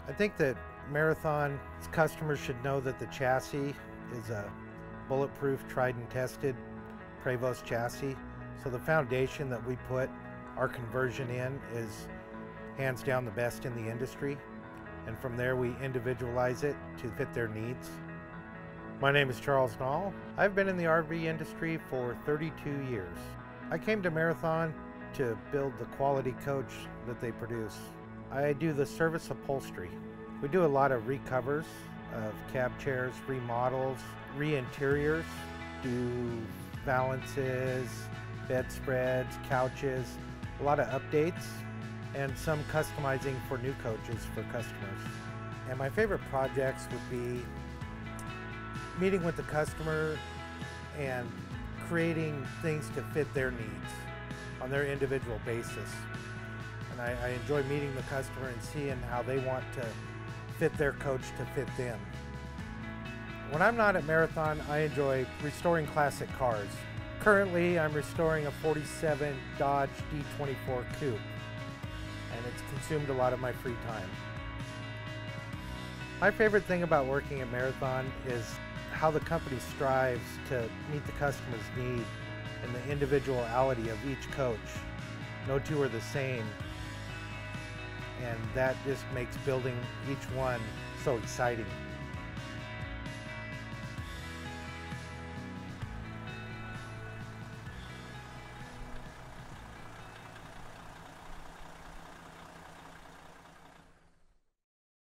I think that Marathon customers should know that the chassis is a bulletproof, tried and tested Prevost chassis. So the foundation that we put our conversion in is hands down the best in the industry. And from there we individualize it to fit their needs. My name is Charles Null. I've been in the RV industry for 32 years. I came to Marathon to build the quality coach that they produce. I do the service upholstery. We do a lot of recovers of cab chairs, remodels, re-interiors, do valances, bedspreads, couches, a lot of updates, and some customizing for new coaches for customers. And my favorite projects would be meeting with the customer and creating things to fit their needs on their individual basis. And I enjoy meeting the customer and seeing how they want to fit their coach to fit them. When I'm not at Marathon, I enjoy restoring classic cars. Currently, I'm restoring a 47 Dodge D24 Coupe, and it's consumed a lot of my free time. My favorite thing about working at Marathon is how the company strives to meet the customer's need and the individuality of each coach. No two are the same, and that just makes building each one so exciting.